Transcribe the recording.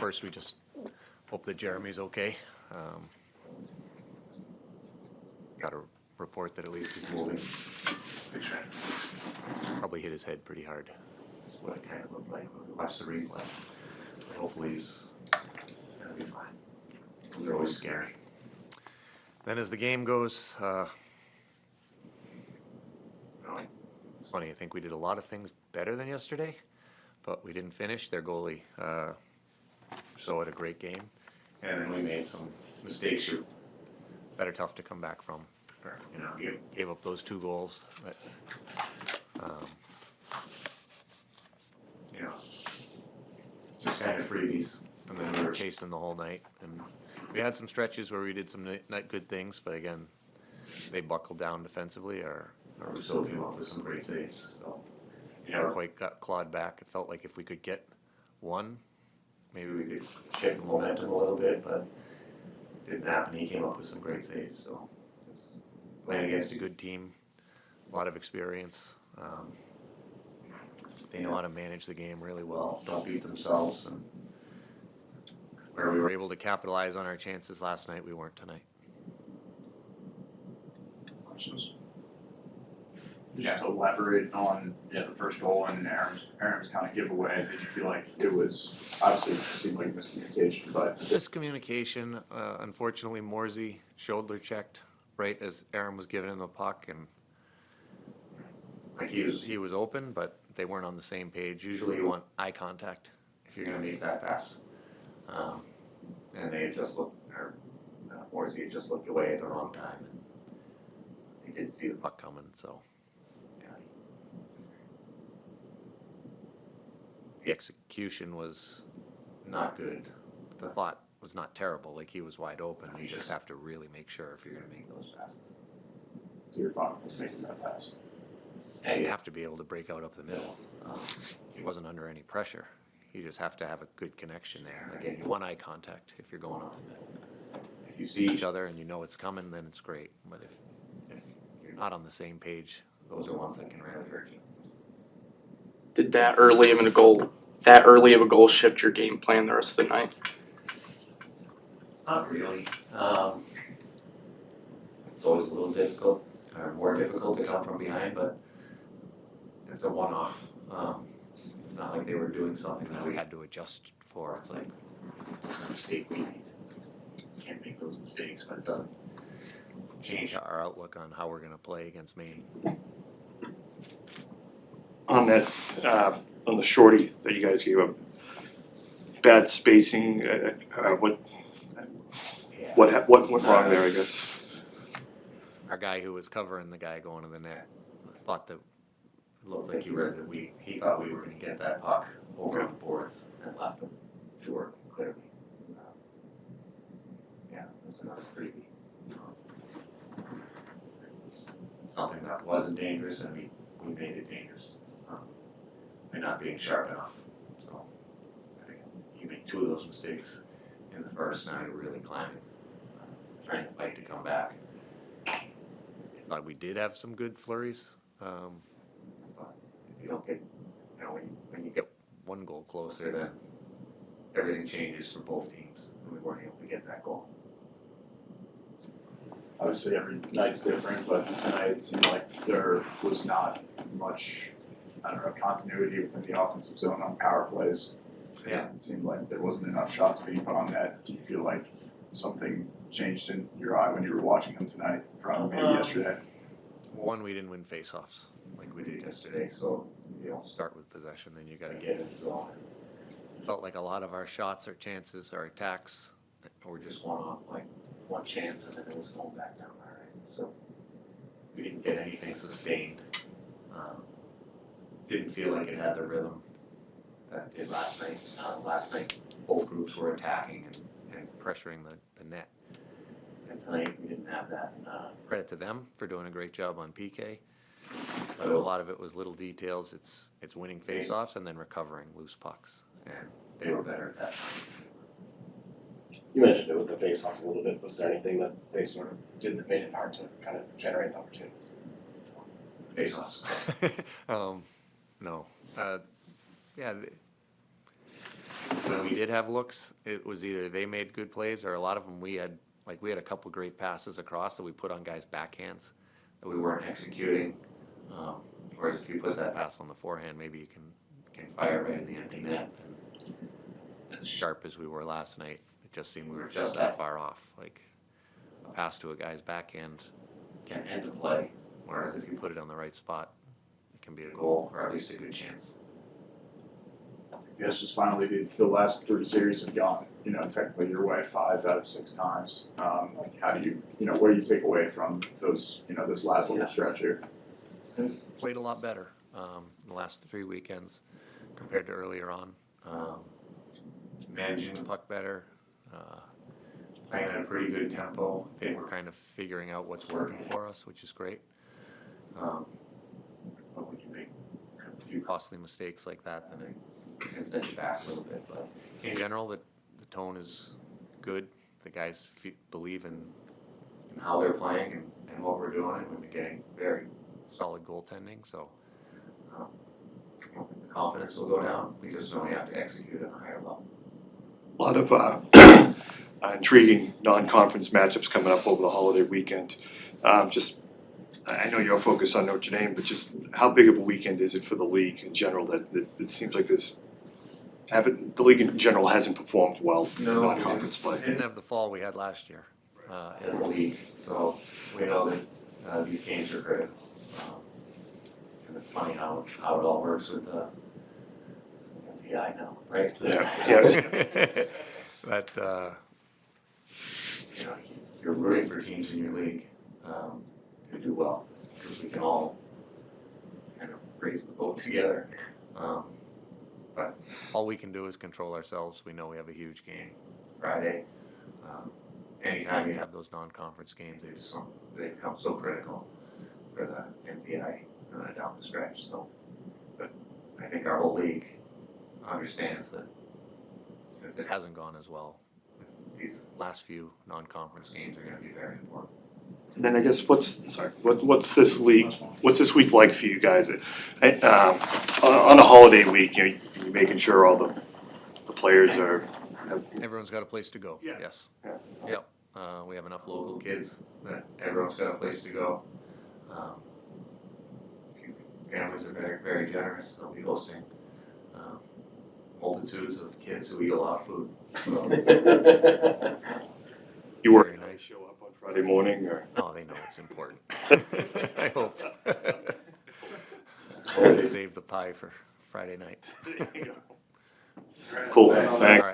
first we just hope that Jeremy's okay. Got a report that at least he's moving. Probably hit his head pretty hard. That's what it kind of looked like when we watched the replay. But hopefully he's gonna be fine. They're always scary. Then as the game goes, it's funny, I think we did a lot of things better than yesterday, but we didn't finish. Their goalie so had a great game. And then we made some mistakes that are tough to come back from. Gave up those 2 goals that, just kind of freebies. And then we were chasing the whole night. And we had some stretches where we did some not good things, but again, they buckled down defensively. Our Rousseau came up with some great saves. So never quite got clawed back. It felt like if we could get one, maybe we could shift the momentum a little bit, but it didn't happen. He came up with some great saves. So playing against a good team, a lot of experience. They know how to manage the game really well, don't beat themselves. And where we were able to capitalize on our chances last night, we weren't tonight. Questions? Just elaborate on the first goal and Aaron's kind of giveaway. Did you feel like it was, obviously it seemed like miscommunication, but miscommunication? Unfortunately, Morsey shoulder checked right as Aaron was giving him the puck, and like he was open, but they weren't on the same page. Usually, you want eye contact if you're going to make that pass, and they had just looked, or Morsey had just looked away at the wrong time, and he didn't see the puck coming, so. The execution was not good. The thought was not terrible. Like, he was wide open. You just have to really make sure if you're going to make those passes. So you're fine with making that pass. Yeah, you have to be able to break out up the middle. He wasn't under any pressure. You just have to have a good connection there. Again, you want eye contact if you're going up the middle. If you see each other and you know it's coming, then it's great. But if you're not on the same page, those are ones that can really hurt you. Did that early of a goal shift your game plan the rest of the night? Not really. It's always a little difficult, or more difficult to come from behind, but it's a one-off. It's not like they were doing something that we had to adjust for. It's like, it's a mistake we made. Can't make those mistakes, but it doesn't change our outlook on how we're going to play against Maine. On that, on the shorty that you guys gave up, bad spacing, what went wrong there, I guess? Our guy who was covering the guy going to the net thought that, it looked like he read that he thought we were going to get that puck over on the boards and left him to work clearly. Yeah, that's another freebie. It's something that wasn't dangerous, and we made it dangerous by not being sharp enough. So you make 2 of those mistakes in the first. Now you're really climbing, trying to fight to come back. I thought we did have some good flurries, but if you don't get, when you get 1 goal closer, then everything changes for both teams, and we weren't able to get that goal. Obviously every night's different, but tonight it seemed like there was not much, continuity within the offensive zone on power plays. Yeah. It seemed like there wasn't enough shots being put on net. Do you feel like something changed in your eye when you were watching them tonight from maybe yesterday? One, we didn't win face-offs like we did yesterday, so you don't start with possession, then you got to get in the zone. Felt like a lot of our shots, our chances, our attacks were just one chance, and then it was going back down our end. So we didn't get anything sustained. Didn't feel like it had the rhythm that it did last night. Last night, both groups were attacking and pressuring the net. And tonight, we didn't have that. Credit to them for doing a great job on PK. But a lot of it was little details. It's winning faceoffs and then recovering loose pucks. And they were better at that. You mentioned it with the faceoffs a little bit. Was there anything that they sort of did that made it hard to kind of generate the opportunities? Faceoffs. No. Yeah. when we did have looks, it was either they made good plays or a lot of them we had a couple great passes across that we put on guys' backhands that we weren't executing. Whereas if you put that pass on the forehand, maybe you can fire right in the empty net. And as sharp as we were last night, it just seemed we were just that far off. Like a pass to a guy's backhand can end a play, whereas if you put it on the right spot, it can be a goal or at least a good chance. I guess just finally, the last 3 series have gone, technically your way 5 out of 6 times. Like how do you, what do you take away from those, this last little stretch here? Played a lot better the last 3 weekends compared to earlier on. Managing the puck better, playing at a pretty good tempo. I think we're kind of figuring out what's working for us, which is great. But we can make a few costly mistakes like that, then it can set you back a little bit. But in general, the tone is good. The guys believe in how they're playing and what we're doing, and we've been getting very solid goaltending. So I don't think the confidence will go down. We just know we have to execute at a higher level. A lot of intriguing non-conference matchups coming up over the holiday weekend. I know you're focused on Notre Dame, but just how big of a weekend is it for the league in general? That it seems like the league in general hasn't performed well in non-conference play. We didn't have the fall we had last year as a league, so we know that these games are critical. And it's funny how it all works with the MPI now, right? Yeah. But you're rooting for teams in your league to do well, because we can all kind of raise the boat together. But all we can do is control ourselves. We know we have a huge game Friday. Anytime you have those non-conference games, they become so critical for the MPI down the stretch. So, but I think our whole league understands that since it hasn't gone as well, these last few non-conference games are going to be very important. And then I guess what's this week like for you guys? On a holiday week, you're making sure all the players Everyone's got a place to go. Yeah. Yes. Yeah. Yep. We have enough local kids that everyone's got a place to go. Families are very, very generous. They'll be hosting multitudes of kids who eat a lot of food. So, you work Very nice. show up on Friday morning or no, they know it's important. I hope. Hope they save the pie for Friday night. cool. Thanks. All right.